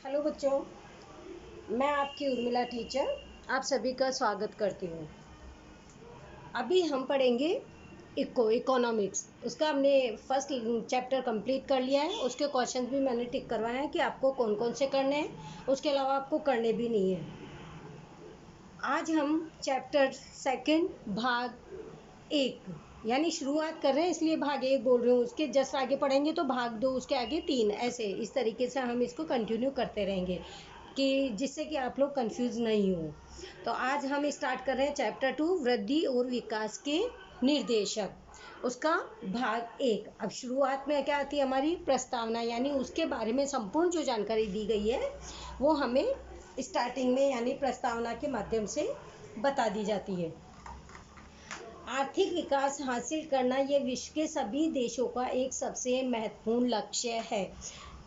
Hello बच्चों, मैं आपकी उर्मिला टीचर आप सभी का स्वागत करती हूँ। अभी हम पढ़ेंगे इकोनॉमिक्स। उसका हमने फर्स्ट चैप्टर कंप्लीट कर लिया है। उसके क्वेश्चंस भी मैंने टिक करवाए हैं कि आपको कौन कौन से करने हैं, उसके अलावा आपको करने भी नहीं है। आज हम चैप्टर सेकंड भाग 1 यानी शुरुआत कर रहे हैं, इसलिए भाग 1 बोल रही हूँ। उसके जस्ट आगे पढ़ेंगे तो भाग 2, उसके आगे 3, ऐसे इस तरीके से हम इसको कंटिन्यू करते रहेंगे कि जिससे कि आप लोग कंफ्यूज नहीं हो। तो आज हम स्टार्ट कर रहे हैं चैप्टर 2 वृद्धि और विकास के निर्देशक, उसका भाग 1। अब शुरुआत में क्या आती है हमारी प्रस्तावना, यानी उसके बारे में संपूर्ण जो जानकारी दी गई है वो हमें स्टार्टिंग में यानी प्रस्तावना के माध्यम से बता दी जाती है। आर्थिक विकास हासिल करना यह विश्व के सभी देशों का एक सबसे महत्वपूर्ण लक्ष्य है।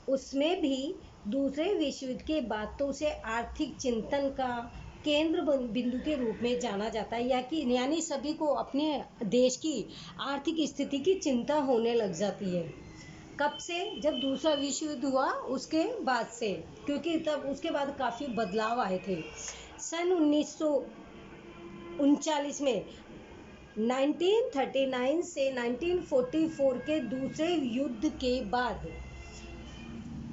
उसमें भी दूसरे विश्व युद्ध के बाद तो उसे आर्थिक चिंतन का केंद्र बिंदु के रूप में जाना जाता है, यानी सभी को अपने देश की आर्थिक स्थिति की चिंता होने लग जाती है। कब से? जब दूसरा विश्व युद्ध हुआ उसके बाद से, क्योंकि तब उसके बाद काफ़ी बदलाव आए थे। सन 1939 में 1939 से 1944 के दूसरे युद्ध के बाद,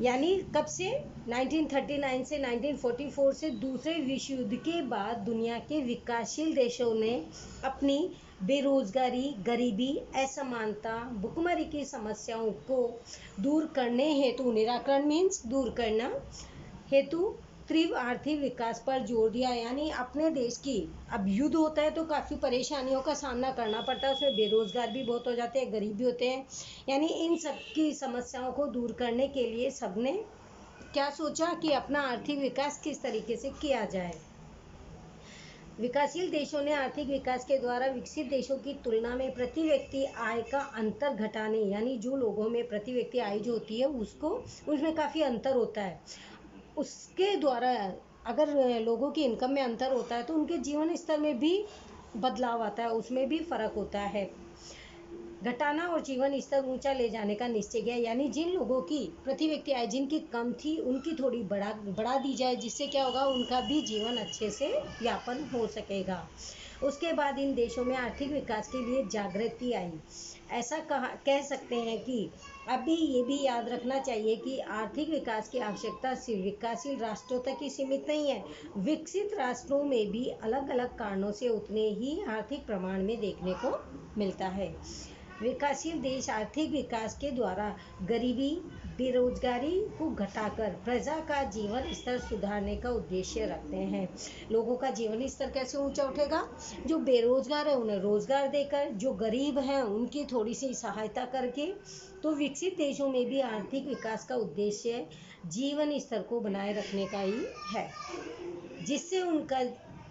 यानी कब से? 1939 से 1944 से दूसरे विश्व युद्ध के बाद दुनिया के विकासशील देशों ने अपनी बेरोजगारी, गरीबी, असमानता, भुखमरी की समस्याओं को दूर करने हेतु, निराकरण मीन्स दूर करना हेतु तीव्र आर्थिक विकास पर जोर दिया। यानी अपने देश की, अब युद्ध होता है तो काफ़ी परेशानियों का सामना करना पड़ता है, उसमें बेरोजगार भी बहुत हो जाते हैं, गरीब भी होते हैं। यानी इन सब की समस्याओं को दूर करने के लिए सबने क्या सोचा कि अपना आर्थिक विकास किस तरीके से किया जाए। विकासशील देशों ने आर्थिक विकास के द्वारा विकसित देशों की तुलना में प्रति व्यक्ति आय का अंतर घटाने, यानी जो लोगों में प्रति व्यक्ति आय जो होती है उसमें काफ़ी अंतर होता है, उसके द्वारा अगर लोगों की इनकम में अंतर होता है तो उनके जीवन स्तर में भी बदलाव आता है, उसमें भी फर्क होता है। घटाना और जीवन स्तर ऊंचा ले जाने का निश्चय किया, यानी जिन लोगों की प्रति व्यक्ति आय जिनकी कम थी उनकी थोड़ी बढ़ा दी जाए, जिससे क्या होगा, उनका भी जीवन अच्छे से यापन हो सकेगा। उसके बाद इन देशों में आर्थिक विकास के लिए जागृति आई। ऐसा कह सकते हैं कि अभी ये भी याद रखना चाहिए कि आर्थिक विकास की आवश्यकता सिर्फ विकासशील राष्ट्रों तक ही सीमित नहीं है। विकसित राष्ट्रों में भी अलग अलग कारणों से उतने ही आर्थिक प्रमाण में देखने को मिलता है। विकासशील देश आर्थिक विकास के द्वारा गरीबी, बेरोजगारी को घटाकर प्रजा का जीवन स्तर सुधारने का उद्देश्य रखते हैं। लोगों का जीवन स्तर कैसे ऊंचा उठेगा? जो बेरोजगार है उन्हें रोजगार देकर, जो गरीब हैं उनकी थोड़ी सी सहायता करके। तो विकसित देशों में भी आर्थिक विकास का उद्देश्य जीवन स्तर को बनाए रखने का ही है, जिससे उनका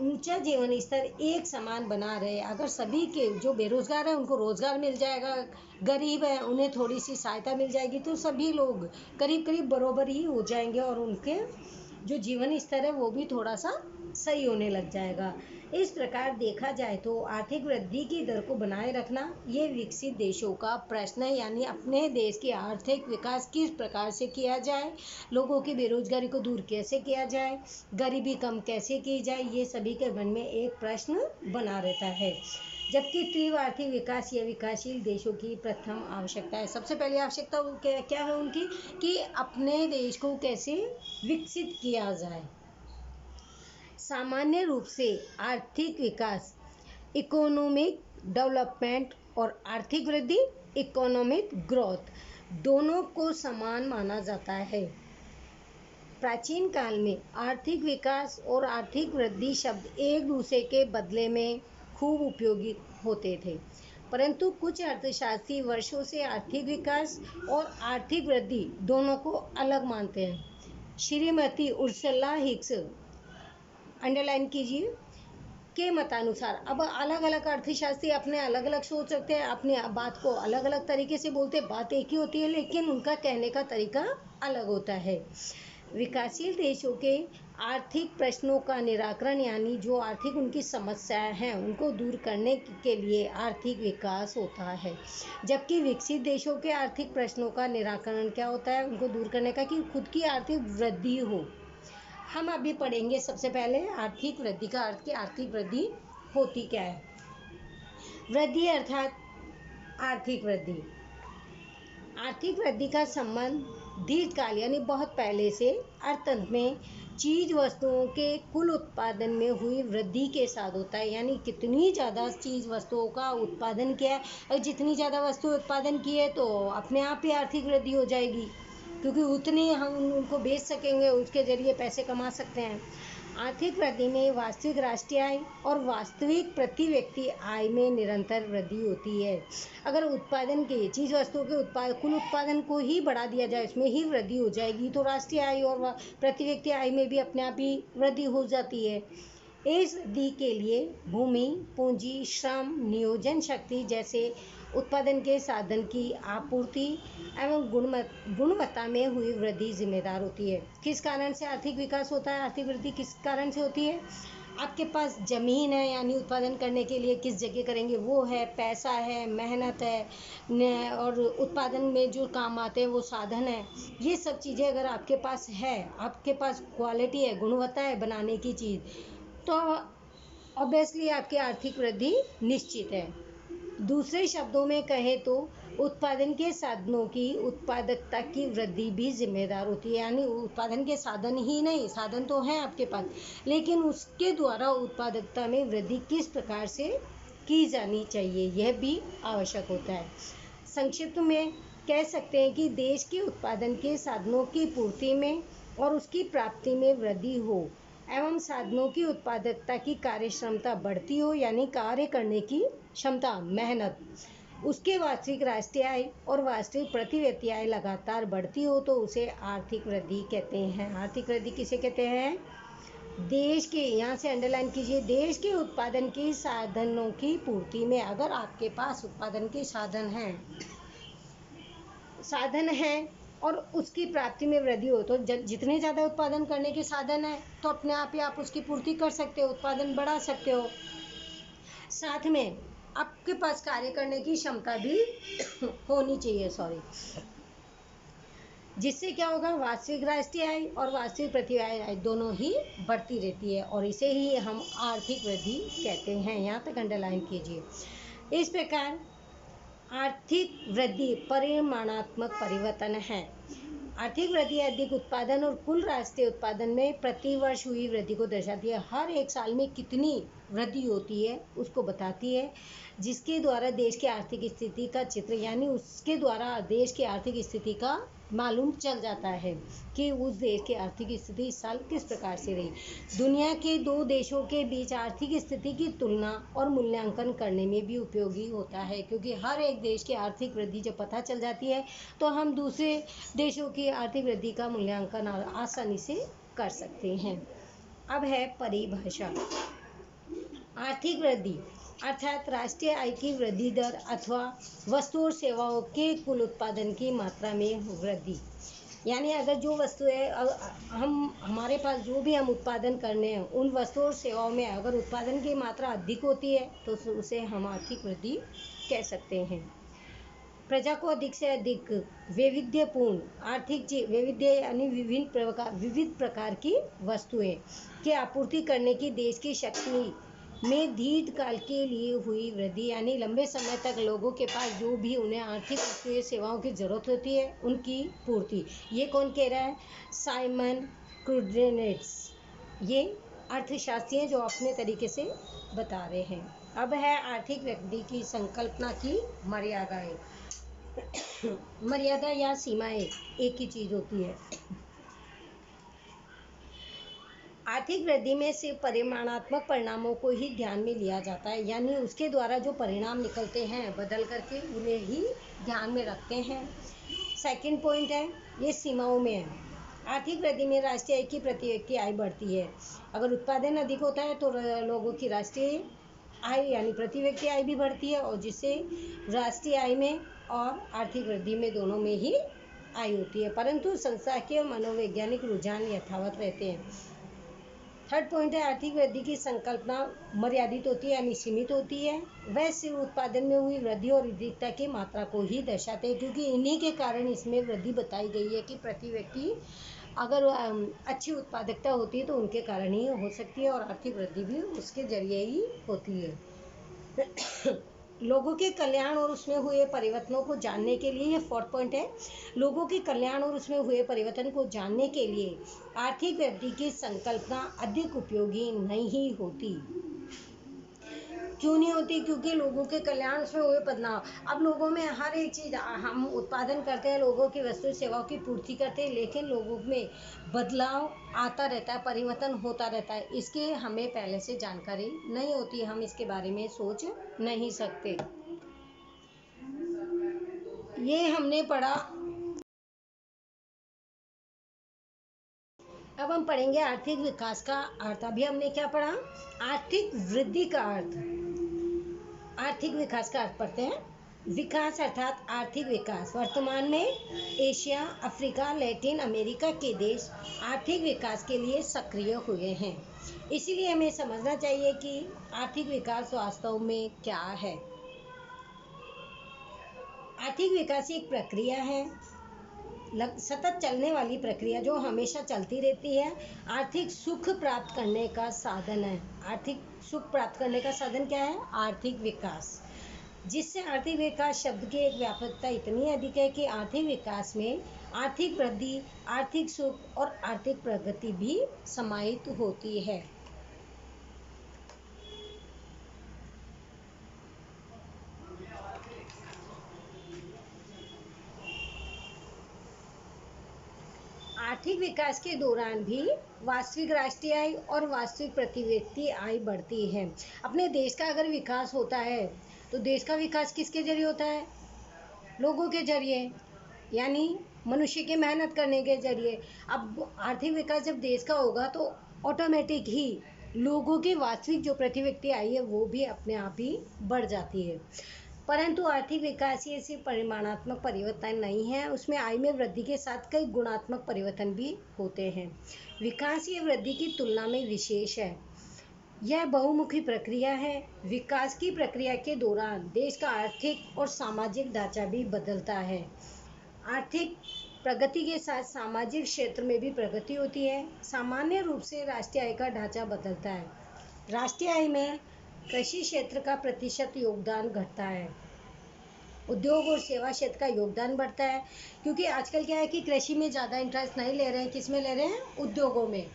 ऊंचा जीवन स्तर एक समान बना रहे। अगर सभी के, जो बेरोजगार है उनको रोजगार मिल जाएगा, गरीब है उन्हें थोड़ी सी सहायता मिल जाएगी, तो सभी लोग करीब करीब बराबर ही हो जाएंगे और उनके जो जीवन स्तर है वो भी थोड़ा सा सही होने लग जाएगा। इस प्रकार देखा जाए तो आर्थिक वृद्धि की दर को बनाए रखना ये विकसित देशों का प्रश्न है, यानी अपने देश की आर्थिक विकास किस प्रकार से किया जाए, लोगों की बेरोजगारी को दूर कैसे किया जाए, गरीबी कम कैसे की जाए, ये सभी के मन में एक प्रश्न बना रहता है। जबकि तीव्र आर्थिक विकास या विकासशील देशों की प्रथम आवश्यकता है। सबसे पहली आवश्यकता क्या है उनकी, कि अपने देश को कैसे विकसित किया जाए। सामान्य रूप से आर्थिक विकास, इकोनॉमिक डेवलपमेंट, और आर्थिक वृद्धि, इकोनॉमिक ग्रोथ, दोनों को समान माना जाता है। प्राचीन काल में आर्थिक विकास और आर्थिक वृद्धि शब्द एक दूसरे के बदले में खूब उपयोगी होते थे, परंतु कुछ अर्थशास्त्री वर्षों से आर्थिक विकास और आर्थिक वृद्धि दोनों को अलग मानते हैं। श्रीमती उर्सुला हिक्स, अंडरलाइन कीजिए, के मतानुसार, अब अलग अलग अर्थशास्त्री अपने अलग अलग सोच रखते हैं, अपने बात को अलग अलग तरीके से बोलते हैं, बात एक ही होती है लेकिन उनका कहने का तरीका अलग होता है। विकासशील देशों के आर्थिक प्रश्नों का निराकरण यानी जो आर्थिक उनकी समस्याएं हैं उनको दूर करने के लिए आर्थिक विकास होता है, जबकि विकसित देशों के आर्थिक प्रश्नों का निराकरण क्या होता है, उनको दूर करने का कि खुद की आर्थिक वृद्धि हो। हम अभी पढ़ेंगे सबसे पहले आर्थिक वृद्धि का अर्थ कि आर्थिक वृद्धि होती क्या है। वृद्धि अर्थात आर्थिक वृद्धि। आर्थिक वृद्धि का संबंध दीर्घकाल यानी बहुत पहले से अर्थतंत्र में चीज वस्तुओं के कुल उत्पादन में हुई वृद्धि के साथ होता है, यानी कितनी ज़्यादा चीज वस्तुओं का उत्पादन किया है और जितनी ज़्यादा वस्तु उत्पादन की है तो अपने आप ही आर्थिक वृद्धि हो जाएगी, क्योंकि उतनी हम उनको बेच सकेंगे, उसके जरिए पैसे कमा सकते हैं। आर्थिक वृद्धि में वास्तविक राष्ट्रीय आय और वास्तविक प्रति व्यक्ति आय में निरंतर वृद्धि होती है। अगर उत्पादन के चीज वस्तुओं के कुल उत्पादन को ही बढ़ा दिया जाए, उसमें ही वृद्धि हो जाएगी, तो राष्ट्रीय आय और प्रति व्यक्ति आय में भी अपने आप ही वृद्धि हो जाती है। इस वृद्धि के लिए भूमि, पूंजी, श्रम, नियोजन शक्ति जैसे उत्पादन के साधन की आपूर्ति एवं गुणवत्ता में हुई वृद्धि जिम्मेदार होती है। किस कारण से आर्थिक विकास होता है, आर्थिक वृद्धि किस कारण से होती है? आपके पास जमीन है, यानी उत्पादन करने के लिए किस जगह करेंगे वो है, पैसा है, मेहनत है और उत्पादन में जो काम आते हैं वो साधन है। ये सब चीज़ें अगर आपके पास है, आपके पास क्वालिटी है, गुणवत्ता है बनाने की चीज़, तो ऑब्वियसली आपकी आर्थिक वृद्धि निश्चित है। दूसरे शब्दों में कहें तो उत्पादन के साधनों की उत्पादकता की वृद्धि भी जिम्मेदार होती है, यानी उत्पादन के साधन ही नहीं, साधन तो हैं आपके पास, लेकिन उसके द्वारा उत्पादकता में वृद्धि किस प्रकार से की जानी चाहिए यह भी आवश्यक होता है। संक्षिप्त में कह सकते हैं कि देश के उत्पादन के साधनों की पूर्ति में और उसकी प्राप्ति में वृद्धि हो एवं साधनों की उत्पादकता की कार्य क्षमता बढ़ती हो, यानी कार्य करने की क्षमता, मेहनत, उसके वास्तविक राष्ट्रीय आय और वास्तविक प्रति व्यक्ति आय लगातार बढ़ती हो तो उसे आर्थिक वृद्धि कहते हैं। आर्थिक वृद्धि किसे कहते हैं? देश के, यहाँ से अंडरलाइन कीजिए, देश के उत्पादन के साधनों की पूर्ति में, अगर आपके पास उत्पादन के साधन हैं और उसकी प्राप्ति में वृद्धि हो तो जितने ज़्यादा उत्पादन करने के साधन है तो अपने आप ही आप उसकी पूर्ति कर सकते हो, उत्पादन बढ़ा सकते हो। साथ में आपके पास कार्य करने की क्षमता भी होनी चाहिए, जिससे क्या होगा, वास्तविक राष्ट्रीय आय और वास्तविक प्रति आय दोनों ही बढ़ती रहती है और इसे ही हम आर्थिक वृद्धि कहते हैं। यहाँ तक अंडरलाइन कीजिए। इस प्रकार आर्थिक वृद्धि परिमाणात्मक परिवर्तन है। आर्थिक वृद्धि अधिक उत्पादन और कुल राष्ट्रीय उत्पादन में प्रति वर्ष हुई वृद्धि को दर्शाती है। हर एक साल में कितनी वृद्धि होती है उसको बताती है, जिसके द्वारा देश की आर्थिक स्थिति का चित्र, यानी उसके द्वारा देश की आर्थिक स्थिति का मालूम चल जाता है कि उस देश की आर्थिक स्थिति इस साल किस प्रकार से रही। दुनिया के दो देशों के बीच आर्थिक स्थिति की तुलना और मूल्यांकन करने में भी उपयोगी होता है, क्योंकि हर एक देश की आर्थिक वृद्धि जब पता चल जाती है तो हम दूसरे देशों की आर्थिक वृद्धि का मूल्यांकन आसानी से कर सकते हैं। अब है परिभाषा। आर्थिक वृद्धि अर्थात राष्ट्रीय आय की वृद्धि दर अथवा वस्तु और सेवाओं के कुल उत्पादन की मात्रा में वृद्धि, यानी अगर जो वस्तुएं हमारे पास जो भी हम उत्पादन करने हैं उन वस्तुओं और सेवाओं में अगर उत्पादन की मात्रा अधिक होती है तो उसे हम आर्थिक वृद्धि कह सकते हैं। प्रजा को अधिक से अधिक वैविध्यपूर्ण आर्थिक वैविध्य यानी विविध प्रकार की वस्तुएं की आपूर्ति करने की देश की शक्ति में दीर्घकाल के लिए हुई वृद्धि, यानी लंबे समय तक लोगों के पास जो भी उन्हें आर्थिक वस्तुएं सेवाओं की जरूरत होती है उनकी पूर्ति। ये कौन कह रहा है? साइमन क्रूडेनेट्स, ये अर्थशास्त्री हैं जो अपने तरीके से बता रहे हैं। अब है आर्थिक वृद्धि की संकल्पना की मर्यादाएं। मर्यादा या सीमाएं एक ही चीज होती है। आर्थिक वृद्धि में सिर्फ परिमाणात्मक परिणामों को ही ध्यान में लिया जाता है, यानी उसके द्वारा जो परिणाम निकलते हैं बदल करके उन्हें ही ध्यान में रखते हैं। सेकंड पॉइंट है, ये सीमाओं में है। आर्थिक वृद्धि में राष्ट्रीय आय की प्रति व्यक्ति आय बढ़ती है। अगर उत्पादन अधिक होता है तो लोगों की राष्ट्रीय आय यानी प्रति व्यक्ति आय भी बढ़ती है और जिससे राष्ट्रीय आय में और आर्थिक वृद्धि में दोनों में ही आय होती है, परंतु सांख्यिकीय मनोवैज्ञानिक रुझान यथावत रहते हैं। थर्ड पॉइंट है, आर्थिक वृद्धि की संकल्पना मर्यादित होती है यानी सीमित होती है। वह सिर्फ उत्पादन में हुई वृद्धि और अधिकता की मात्रा को ही दर्शाते हैं, क्योंकि इन्हीं के कारण इसमें वृद्धि बताई गई है कि प्रति व्यक्ति अगर अच्छी उत्पादकता होती है तो उनके कारण ही हो सकती है, और आर्थिक वृद्धि भी उसके जरिए ही होती है। लोगों के कल्याण और उसमें हुए परिवर्तनों को जानने के लिए, ये फोर्थ पॉइंट है, लोगों के कल्याण और उसमें हुए परिवर्तन को जानने के लिए आर्थिक वृद्धि की संकल्पना अधिक उपयोगी नहीं होती। क्यों नहीं होती? क्योंकि लोगों के कल्याण उसमें हुए बदलाव, अब लोगों में हर एक चीज़ हम उत्पादन करते हैं, लोगों की वस्तु सेवाओं की पूर्ति करते हैं, लेकिन लोगों में बदलाव आता रहता है, परिवर्तन होता रहता है, इसकी हमें पहले से जानकारी नहीं होती, हम इसके बारे में सोच नहीं सकते। ये हमने पढ़ा। अब हम पढ़ेंगे आर्थिक विकास का अर्थ। अभी हमने क्या पढ़ा? आर्थिक वृद्धि का अर्थ। आर्थिक विकास का अर्थ पढ़ते हैं। विकास अर्थात आर्थिक विकास। वर्तमान में एशिया, अफ्रीका, लैटिन अमेरिका के देश आर्थिक विकास के लिए सक्रिय हुए हैं। इसीलिए हमें समझना चाहिए कि आर्थिक विकास वास्तव में क्या है। आर्थिक विकास एक प्रक्रिया है, सतत चलने वाली प्रक्रिया जो हमेशा चलती रहती है। आर्थिक सुख प्राप्त करने का साधन है। आर्थिक सुख प्राप्त करने का साधन क्या है? आर्थिक विकास। जिससे आर्थिक विकास शब्द की एक व्यापकता इतनी अधिक है कि आर्थिक विकास में आर्थिक वृद्धि, आर्थिक सुख और आर्थिक प्रगति भी समाहित होती है। आर्थिक विकास के दौरान भी वास्तविक राष्ट्रीय आय और वास्तविक प्रति व्यक्ति आय बढ़ती है। अपने देश का अगर विकास होता है तो देश का विकास किसके जरिए होता है? लोगों के जरिए, यानी मनुष्य के मेहनत करने के जरिए। अब आर्थिक विकास जब देश का होगा तो ऑटोमेटिक ही लोगों की वास्तविक जो प्रति व्यक्ति आय है वो भी अपने आप ही बढ़ जाती है। परंतु आर्थिक विकास ये सिर्फ परिमाणात्मक परिवर्तन नहीं है, उसमें आय में वृद्धि के साथ कई गुणात्मक परिवर्तन भी होते हैं। विकास ये वृद्धि की तुलना में विशेष है। यह बहुमुखी प्रक्रिया है। विकास की प्रक्रिया के दौरान देश का आर्थिक और सामाजिक ढांचा भी बदलता है। आर्थिक प्रगति के साथ सामाजिक क्षेत्र में भी प्रगति होती है। सामान्य रूप से राष्ट्रीय आय का ढांचा बदलता है। राष्ट्रीय आय में कृषि क्षेत्र का प्रतिशत योगदान घटता है। उद्योग और सेवा क्षेत्र का योगदान बढ़ता है, क्योंकि आजकल क्या है कि कृषि में ज़्यादा इंटरेस्ट नहीं ले रहे हैं। किस में ले रहे हैं? उद्योगों में।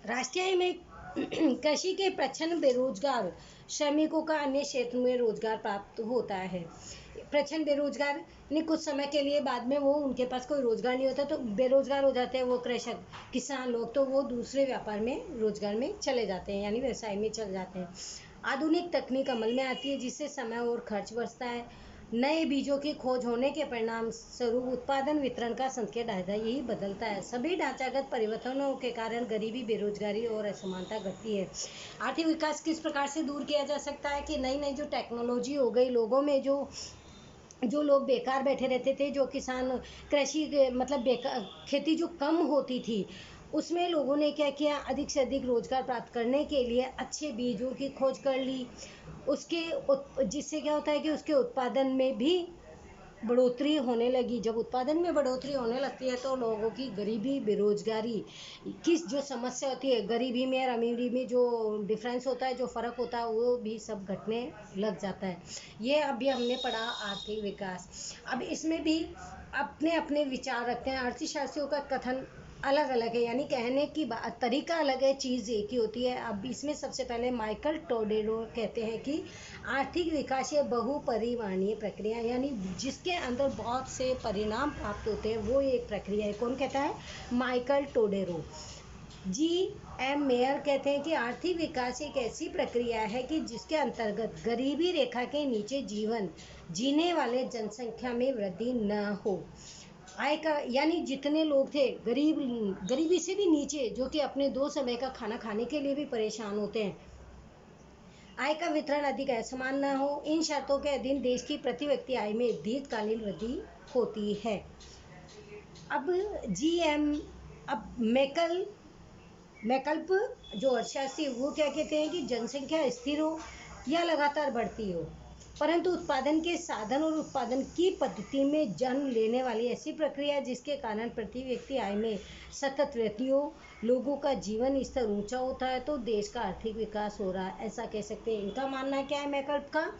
राष्ट्रीय आय में कृषि के प्रच्छन्न बेरोजगार श्रमिकों का अन्य क्षेत्र में रोजगार प्राप्त होता है। प्रच्छन्न बेरोजगार यानी कुछ समय के लिए, बाद में वो उनके पास कोई रोजगार नहीं होता तो बेरोजगार हो जाते हैं वो कृषक, किसान लोग, तो वो दूसरे व्यापार में, रोजगार में चले जाते हैं, यानी व्यवसाय में चले जाते हैं। आधुनिक तकनीक अमल में आती है जिससे समय और खर्च बचता है। नए बीजों की खोज होने के परिणाम स्वरूप उत्पादन वितरण का संकेत ढांचा यही बदलता है। सभी ढांचागत परिवर्तनों के कारण गरीबी, बेरोजगारी और असमानता घटती है। आर्थिक विकास किस प्रकार से दूर किया जा सकता है कि नई नई जो टेक्नोलॉजी हो गई, लोगों में जो लोग बेकार बैठे रहते थे, जो किसान कृषि मतलब बेकार खेती जो कम होती थी, उसमें लोगों ने क्या किया? अधिक से अधिक रोजगार प्राप्त करने के लिए अच्छे बीजों की खोज कर ली। जिससे क्या होता है कि उसके उत्पादन में भी बढ़ोतरी होने लगी। जब उत्पादन में बढ़ोतरी होने लगती है तो लोगों की गरीबी, बेरोजगारी की जो समस्या होती है, गरीबी में और अमीरी में जो डिफरेंस होता है, जो फ़र्क होता है, वो भी सब घटने लग जाता है। ये अभी हमने पढ़ा आर्थिक विकास। अब इसमें भी अपने अपने विचार रखते हैं। अर्थशास्त्रियों का कथन अलग अलग है, यानी कहने की तरीका अलग है, चीज़ एक ही होती है। अब इसमें सबसे पहले माइकल टोडेरो कहते हैं कि आर्थिक विकास ये बहुपरिमाणीय प्रक्रिया, यानी जिसके अंदर बहुत से परिणाम प्राप्त होते हैं, वो एक प्रक्रिया है। कौन कहता है? माइकल टोडेरो। जी.एम. मेयर कहते हैं कि आर्थिक विकास एक ऐसी प्रक्रिया है कि जिसके अंतर्गत गरीबी रेखा के नीचे जीवन जीने वाले जनसंख्या में वृद्धि न हो। आय का, यानी जितने लोग थे गरीबी से भी नीचे, जो कि अपने 2 समय का खाना खाने के लिए भी परेशान होते हैं, आय का वितरण अधिक समान न हो, इन शर्तों के अधीन देश की प्रति व्यक्ति आय में दीर्घकालीन वृद्धि होती है। अब जीएम अब मैकल्प जो अर्थशास्त्री वो क्या कहते हैं कि जनसंख्या स्थिर हो या लगातार बढ़ती हो, परंतु उत्पादन के साधन और उत्पादन की पद्धति में जन्म लेने वाली ऐसी प्रक्रिया जिसके कारण प्रति व्यक्ति आय में सतत वृद्धि हो, लोगों का जीवन स्तर ऊंचा होता है, तो देश का आर्थिक विकास हो रहा है, ऐसा कह सकते हैं। इनका मानना क्या है मैकल्प का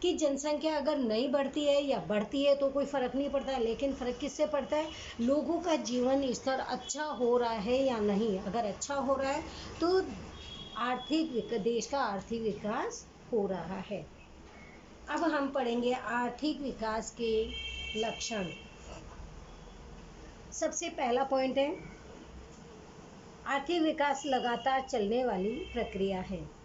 कि जनसंख्या अगर नहीं बढ़ती है या बढ़ती है तो कोई फ़र्क नहीं पड़ता है, लेकिन फ़र्क किससे पड़ता है, लोगों का जीवन स्तर अच्छा हो रहा है या नहीं। अगर अच्छा हो रहा है तो देश का आर्थिक विकास हो रहा है। अब हम पढ़ेंगे आर्थिक विकास के लक्षण। सबसे पहला पॉइंट है, आर्थिक विकास लगातार चलने वाली प्रक्रिया है।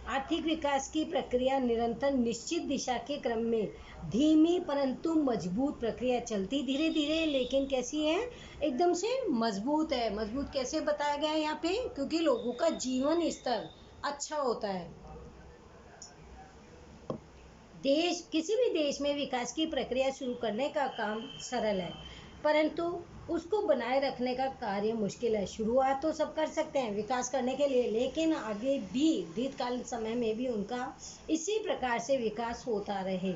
आर्थिक विकास की प्रक्रिया निरंतर निश्चित दिशा के क्रम में धीमी परंतु मजबूत प्रक्रिया चलती धीरे धीरे, लेकिन कैसी है, एकदम से मजबूत है। मजबूत कैसे बताया गया है यहाँ पे, क्योंकि लोगों का जीवन स्तर अच्छा होता है। किसी भी देश में विकास की प्रक्रिया शुरू करने का काम सरल है, परंतु उसको बनाए रखने का कार्य मुश्किल है। शुरुआत तो सब कर सकते हैं विकास करने के लिए, लेकिन आगे भी दीर्घकालीन समय में भी उनका इसी प्रकार से विकास होता रहे।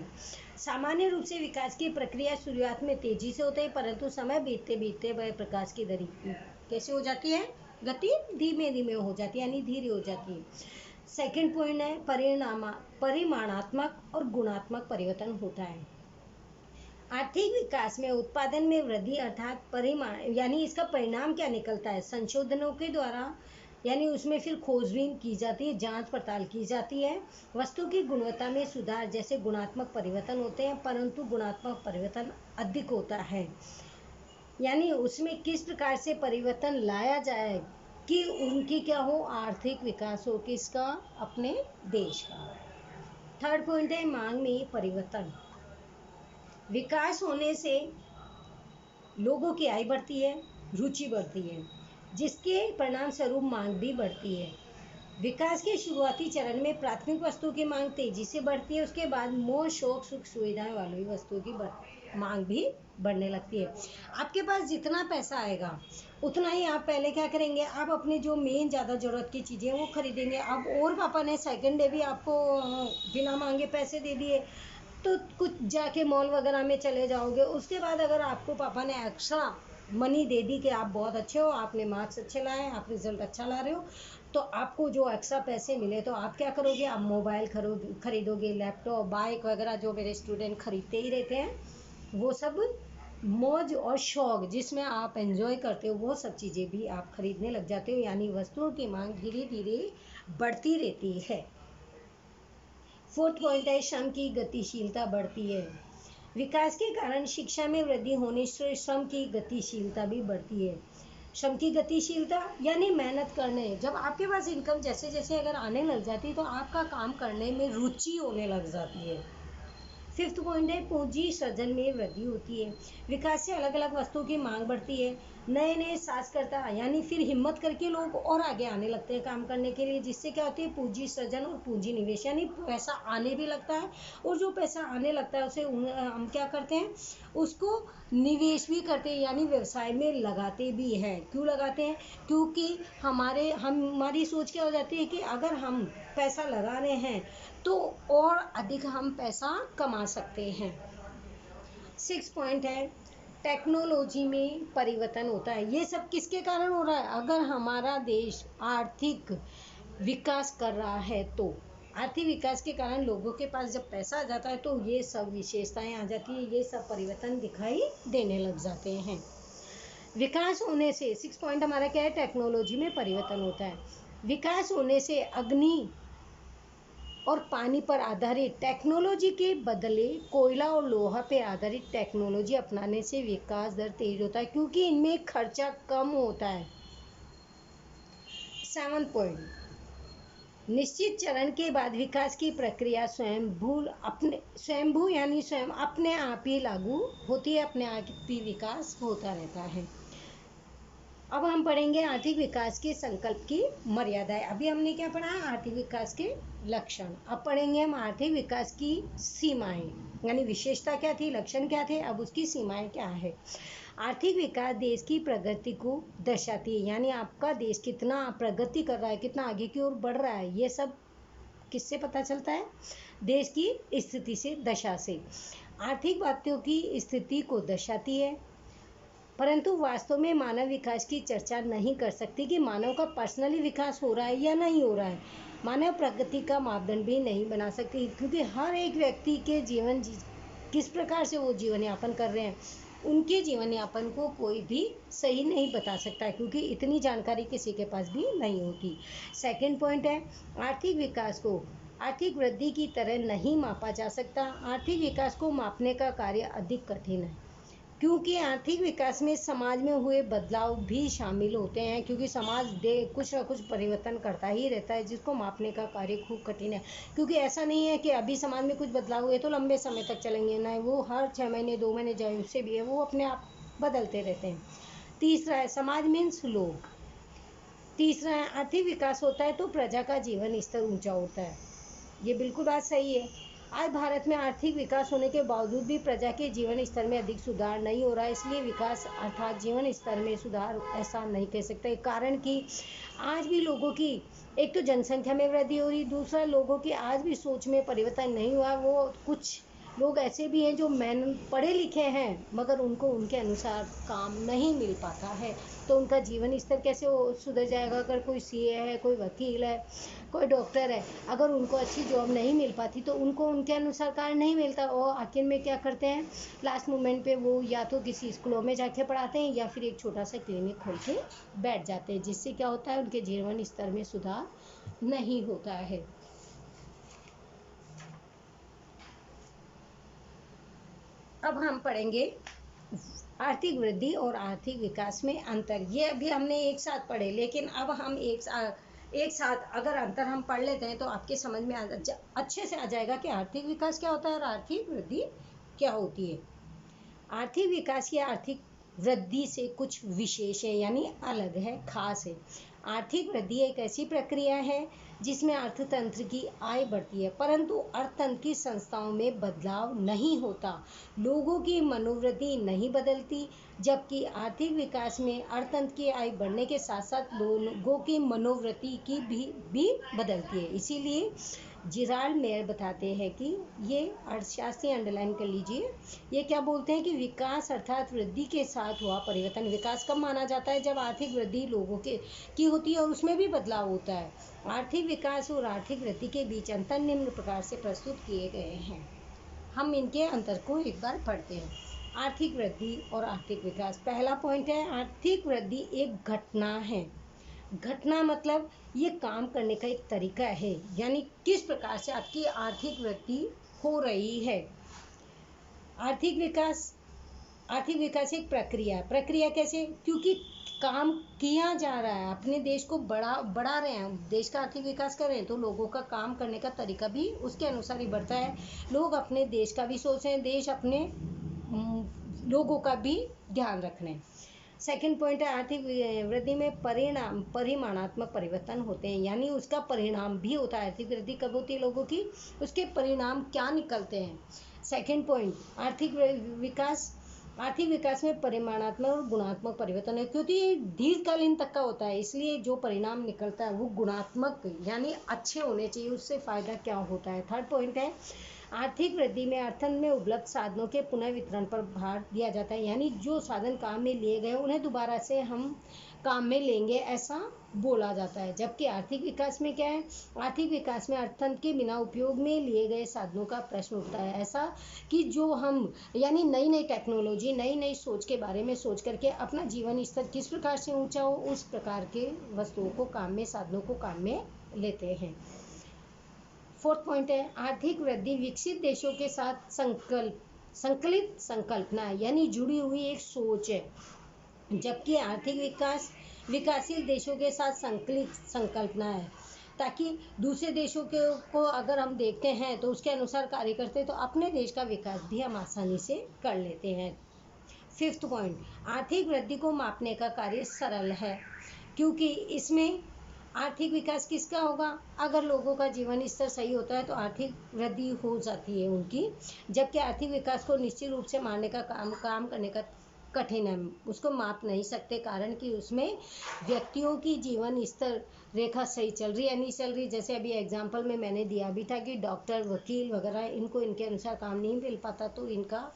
सामान्य रूप से विकास की प्रक्रिया शुरुआत में तेजी से होती है, परंतु समय बीतते बीतते वह प्रकाश की दरी कैसे हो जाती है, गति धीमे धीमे हो जाती है, यानी धीरे हो जाती है। सेकंड पॉइंट है, परिमाणात्मक और गुणात्मक परिवर्तन होता है। आर्थिक विकास में उत्पादन में वृद्धि अर्थात परिमाण, यानी इसका परिणाम क्या निकलता है, संशोधनों के द्वारा, यानी उसमें फिर खोजबीन की जाती है, जांच पड़ताल की जाती है। वस्तु की गुणवत्ता में सुधार जैसे गुणात्मक परिवर्तन होते हैं, परंतु गुणात्मक परिवर्तन अधिक होता है, यानी उसमें किस प्रकार से परिवर्तन लाया जाए कि उनकी क्या हो, आर्थिक विकास हो, किसका, अपने देश का। थर्ड पॉइंट है, मांग में परिवर्तन। विकास होने से लोगों की आय बढ़ती है, रुचि बढ़ती है, जिसके परिणाम स्वरूप मांग भी बढ़ती है। विकास के शुरुआती चरण में प्राथमिक वस्तुओं की मांग तेजी से बढ़ती है, उसके बाद मोह शौक सुख सुविधाएं वाली वस्तुओं की मांग भी बढ़ने लगती है। आपके पास जितना पैसा आएगा उतना ही आप पहले क्या करेंगे, आप अपनी जो मेन ज़्यादा ज़रूरत की चीज़ें वो खरीदेंगे। अब और पापा ने सेकंड डे भी आपको बिना मांगे पैसे दे दिए तो कुछ जाके मॉल वगैरह में चले जाओगे। उसके बाद अगर आपको पापा ने एक्स्ट्रा मनी दे दी कि आप बहुत अच्छे हो, आपने मार्क्स अच्छे लाए, आप रिजल्ट अच्छा ला रहे हो, तो आपको जो एक्स्ट्रा पैसे मिले तो आप क्या करोगे, आप मोबाइल खरीदोगे, लैपटॉप, बाइक वगैरह, जो मेरे स्टूडेंट खरीदते ही रहते हैं, वो सब मौज और शौक जिसमें आप एंजॉय करते हो वो सब चीज़ें भी आप खरीदने लग जाते हो, यानी वस्तुओं की मांग धीरे धीरे बढ़ती रहती है। फोर्थ पॉइंट है, श्रम की गतिशीलता बढ़ती है। विकास के कारण शिक्षा में वृद्धि होने से श्रम की गतिशीलता भी बढ़ती है। श्रम की गतिशीलता यानी मेहनत करने, जब आपके पास इनकम जैसे जैसे अगर आने लग जाती है तो आपका काम करने में रुचि होने लग जाती है। फिफ्थ पॉइंट है, पूंजी सृजन में वृद्धि होती है। विकास से अलग अलग वस्तुओं की मांग बढ़ती है, नए नए साहसकर्ता यानी फिर हिम्मत करके लोग और आगे आने लगते हैं काम करने के लिए, जिससे क्या होती है, पूंजी सृजन और पूंजी निवेश, यानी पैसा आने भी लगता है, और जो पैसा आने लगता है उसे हम क्या करते हैं, उसको निवेश भी करते हैं, यानी व्यवसाय में लगाते भी हैं। क्यों लगाते हैं, क्योंकि हमारी सोच क्या हो जाती है कि अगर हम पैसा लगा रहे हैं तो और अधिक हम पैसा कमा सकते हैं। 6 पॉइंट है, टेक्नोलॉजी में परिवर्तन होता है। ये सब किसके कारण हो रहा है, अगर हमारा देश आर्थिक विकास कर रहा है तो आर्थिक विकास के कारण लोगों के पास जब पैसा आ जाता है तो ये सब विशेषताएं आ जाती है, ये सब परिवर्तन दिखाई देने लग जाते हैं। विकास होने से 6 पॉइंट हमारा क्या है, टेक्नोलॉजी में परिवर्तन होता है। विकास होने से अग्नि और पानी पर आधारित टेक्नोलॉजी के बदले कोयला और लोहा पे आधारित टेक्नोलॉजी अपनाने से विकास दर तेज होता है, क्योंकि इनमें खर्चा कम होता है। 7 पॉइंट, निश्चित चरण के बाद विकास की प्रक्रिया स्वयंभू यानी स्वयं अपने आप ही लागू होती है, अपने आप ही विकास होता रहता है। अब हम पढ़ेंगे आर्थिक विकास के संकल्प की मर्यादाएं। अभी हमने क्या पढ़ा? आर्थिक विकास के लक्षण। अब पढ़ेंगे हम आर्थिक विकास की सीमाएं, यानी विशेषता क्या थी, लक्षण क्या थे, अब उसकी सीमाएं क्या है। आर्थिक विकास देश की प्रगति को दर्शाती है, यानी आपका देश कितना प्रगति कर रहा है, कितना आगे की ओर बढ़ रहा है, ये सब किससे पता चलता है? देश की स्थिति से, दशा से। आर्थिक बातों की स्थिति को दर्शाती है, परंतु वास्तव में मानव विकास की चर्चा नहीं कर सकती कि मानव का पर्सनली विकास हो रहा है या नहीं हो रहा है। मानव प्रगति का मापदंड भी नहीं बना सकती, क्योंकि हर एक व्यक्ति के जीवन किस प्रकार से वो जीवन यापन कर रहे हैं, उनके जीवन यापन को कोई भी सही नहीं बता सकता, क्योंकि इतनी जानकारी किसी के पास भी नहीं होती। सेकंड पॉइंट है, आर्थिक विकास को आर्थिक वृद्धि की तरह नहीं मापा जा सकता। आर्थिक विकास को मापने का कार्य अधिक कठिन है, क्योंकि आर्थिक विकास में समाज में हुए बदलाव भी शामिल होते हैं, क्योंकि समाज कुछ ना कुछ परिवर्तन करता ही रहता है, जिसको मापने का कार्य खूब कठिन है। क्योंकि ऐसा नहीं है कि अभी समाज में कुछ बदलाव हुए तो लंबे समय तक चलेंगे, नहीं, वो हर 6 महीने 2 महीने जाए उससे भी है, वो अपने आप बदलते रहते हैं। तीसरा है, समाज मीन्स लोग। तीसरा है, आर्थिक विकास होता है तो प्रजा का जीवन स्तर ऊंचा होता है। ये बिल्कुल बात सही है। आज भारत में आर्थिक विकास होने के बावजूद भी प्रजा के जीवन स्तर में अधिक सुधार नहीं हो रहा है, इसलिए विकास अर्थात जीवन स्तर में सुधार ऐसा नहीं कह सकते। कारण कि आज भी लोगों की, एक तो जनसंख्या में वृद्धि हो रही, दूसरा लोगों की आज भी सोच में परिवर्तन नहीं हुआ। वो कुछ लोग ऐसे भी हैं जो पढ़े लिखे हैं, मगर उनको उनके अनुसार काम नहीं मिल पाता है, तो उनका जीवन स्तर कैसे सुधर जाएगा? अगर कोई सीए है, कोई वकील है, कोई डॉक्टर है, अगर उनको अच्छी जॉब नहीं मिल पाती तो उनको उनके अनुसार कार्य नहीं मिलता, और आखिर में क्या करते हैं, लास्ट मोमेंट पे वो या तो किसी स्कूलों में जाके पढ़ाते हैं या फिर एक छोटा सा क्लिनिक खोल के बैठ जाते हैं, जिससे क्या होता है, उनके जीवन स्तर में सुधार नहीं होता है। अब हम पढ़ेंगे आर्थिक वृद्धि और आर्थिक विकास में अंतर। ये अभी हमने एक साथ पढ़े, लेकिन अब हम एक साथ अगर अंतर हम पढ़ लेते हैं तो आपके समझ में अच्छे से आ जाएगा कि आर्थिक विकास क्या होता है और आर्थिक वृद्धि क्या होती है। आर्थिक विकास या आर्थिक वृद्धि से कुछ विशेष है, यानी अलग है, खास है। आर्थिक वृद्धि एक ऐसी प्रक्रिया है जिसमें अर्थतंत्र की आय बढ़ती है, परंतु अर्थतंत्र की संस्थाओं में बदलाव नहीं होता, लोगों की मनोवृत्ति नहीं बदलती। जबकि आर्थिक विकास में अर्थतंत्र की आय बढ़ने के साथ साथ लोगों की मनोवृत्ति की भी बदलती है। इसीलिए जिराल्ड मेयर बताते हैं कि ये अर्थशास्त्री अंडरलाइन कर लीजिए, ये क्या बोलते हैं कि विकास अर्थात वृद्धि के साथ हुआ परिवर्तन विकास कब माना जाता है? जब आर्थिक वृद्धि लोगों की होती है और उसमें भी बदलाव होता है। आर्थिक विकास और आर्थिक वृद्धि के बीच अंतर निम्न प्रकार से प्रस्तुत किए गए हैं। हम इनके अंतर को एक बार पढ़ते हैं। आर्थिक वृद्धि और आर्थिक विकास। पहला पॉइंट है, आर्थिक वृद्धि एक घटना है। घटना मतलब ये काम करने का एक तरीका है, यानी किस प्रकार से आपकी आर्थिक वृद्धि हो रही है। आर्थिक विकास एक प्रक्रिया है। प्रक्रिया कैसे? क्योंकि काम किया जा रहा है, अपने देश को बढ़ा रहे हैं, देश का आर्थिक विकास कर रहे हैं, तो लोगों का काम करने का तरीका भी उसके अनुसार ही बढ़ता है। लोग अपने देश का भी सोच रहे हैं, देश अपने लोगों का भी ध्यान रख रहे हैं। सेकेंड पॉइंट है, आर्थिक वृद्धि में परिमाणात्मक परिवर्तन होते हैं, यानी उसका परिणाम भी होता है। आर्थिक वृद्धि कब होती है लोगों की, उसके परिणाम क्या निकलते हैं। सेकेंड पॉइंट, आर्थिक विकास में परिमाणात्मक और गुणात्मक परिवर्तन है, क्योंकि ये दीर्घकालीन तक का होता है, इसलिए जो परिणाम निकलता है वो गुणात्मक यानी अच्छे होने चाहिए, उससे फायदा क्या होता है। थर्ड पॉइंट है, आर्थिक वृद्धि में अर्थन में उपलब्ध साधनों के पुनः वितरण पर भार दिया जाता है, यानी जो साधन काम में लिए गए उन्हें दोबारा से हम काम में लेंगे, ऐसा बोला जाता है। जबकि आर्थिक विकास में क्या है, आर्थिक विकास में अर्थतंत्र के बिना उपयोग में लिए गए साधनों का प्रश्न उठता है, ऐसा कि जो हम यानी नई नई टेक्नोलॉजी, नई नई सोच के बारे में सोच करके अपना जीवन स्तर किस प्रकार से ऊंचा हो, उस प्रकार के वस्तुओं को काम में, साधनों को काम में लेते हैं। फोर्थ पॉइंट है, आर्थिक वृद्धि विकसित देशों के साथ संकलित संकल्पना यानी जुड़ी हुई एक सोच है, जबकि आर्थिक विकास विकासशील देशों के साथ संकलित संकल्पना है, ताकि दूसरे देशों को अगर हम देखते हैं तो उसके अनुसार कार्य करते हैं तो अपने देश का विकास भी हम आसानी से कर लेते हैं। 5th पॉइंट, आर्थिक वृद्धि को मापने का कार्य सरल है, क्योंकि इसमें आर्थिक विकास किसका होगा? अगर लोगों का जीवन स्तर सही होता है तो आर्थिक वृद्धि हो जाती है उनकी, जबकि आर्थिक विकास को निश्चित रूप से मानने का काम करने का कठिन है, उसको माप नहीं सकते, कारण कि उसमें व्यक्तियों की जीवन स्तर रेखा सही चल रही है नहीं चल रही। जैसे अभी एग्जाम्पल में मैंने दिया भी था कि डॉक्टर, वकील वगैरह, इनको इनके अनुसार काम नहीं मिल पाता तो इनका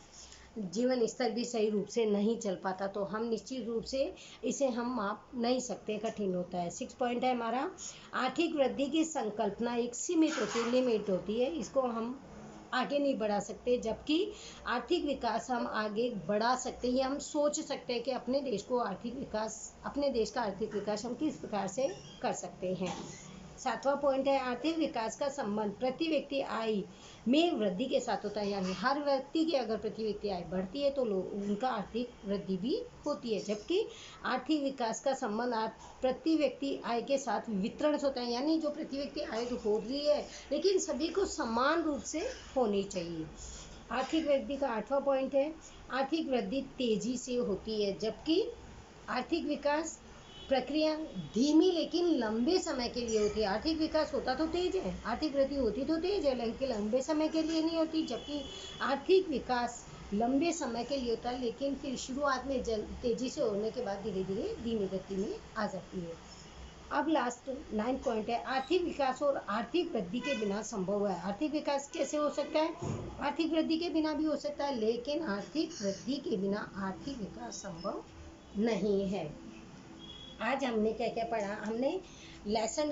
जीवन स्तर भी सही रूप से नहीं चल पाता, तो हम निश्चित रूप से इसे हम माप नहीं सकते, कठिन होता है। 6 पॉइंट है हमारा, आर्थिक वृद्धि की संकल्पना एक सीमित होती है, लिमिट होती है, इसको हम आगे नहीं बढ़ा सकते, जबकि आर्थिक विकास हम आगे बढ़ा सकते हैं। हम सोच सकते हैं कि अपने देश का आर्थिक विकास हम किस प्रकार से कर सकते हैं। 7वां पॉइंट है, आर्थिक विकास का संबंध प्रति व्यक्ति आय में वृद्धि के साथ होता है, यानी हर व्यक्ति की अगर प्रति व्यक्ति आय बढ़ती है तो उनका आर्थिक वृद्धि भी होती है, जबकि आर्थिक विकास का संबंध प्रति व्यक्ति आय के साथ वितरण से होता है, यानी जो प्रति व्यक्ति आय तो हो रही है लेकिन सभी को समान रूप से होनी चाहिए। आर्थिक वृद्धि का 8वां पॉइंट है, आर्थिक वृद्धि तेजी से होती है, जबकि आर्थिक विकास प्रक्रिया धीमी लेकिन लंबे समय के लिए होती है। आर्थिक विकास होता तो तेज है, आर्थिक वृद्धि होती तो तेज है, लेकिन लंबे समय के लिए नहीं होती, जबकि आर्थिक विकास लंबे समय के लिए होता है लेकिन फिर शुरुआत में तेजी से होने के बाद धीरे धीरे धीमी गति में आ जाती है। अब लास्ट 9 पॉइंट है, आर्थिक विकास और आर्थिक वृद्धि के बिना संभव है। आर्थिक विकास कैसे हो सकता है? आर्थिक वृद्धि के बिना भी हो सकता है, लेकिन आर्थिक वृद्धि के बिना आर्थिक विकास संभव नहीं है। आज हमने क्या क्या पढ़ा? हमने लेसन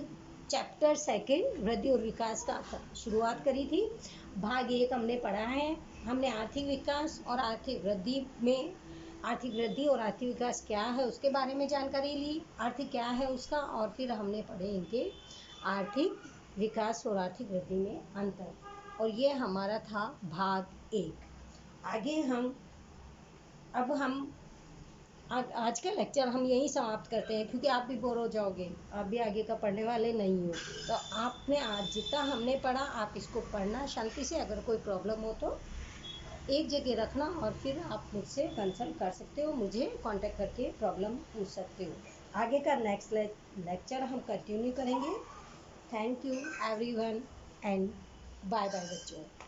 चैप्टर 2 वृद्धि और विकास का शुरुआत करी थी। भाग 1 हमने पढ़ा है। हमने आर्थिक विकास और आर्थिक वृद्धि और आर्थिक विकास क्या है उसके बारे में जानकारी ली, आर्थिक क्या है उसका, और फिर हमने पढ़े इनके आर्थिक विकास और आर्थिक वृद्धि में अंतर, और ये हमारा था भाग 1। आगे अब हम आज का लेक्चर हम यहीं समाप्त करते हैं, क्योंकि आप भी बोर हो जाओगे, आप भी आगे का पढ़ने वाले नहीं हो, तो आपने आज जितना हमने पढ़ा आप इसको पढ़ना शांति से। अगर कोई प्रॉब्लम हो तो एक जगह रखना और फिर आप मुझसे कंसल्ट कर सकते हो, मुझे कांटेक्ट करके प्रॉब्लम पूछ सकते हो। आगे का नेक्स्ट लेक्चर हम कंटिन्यू करेंगे। Thank you everyone and bye bye बच्चों।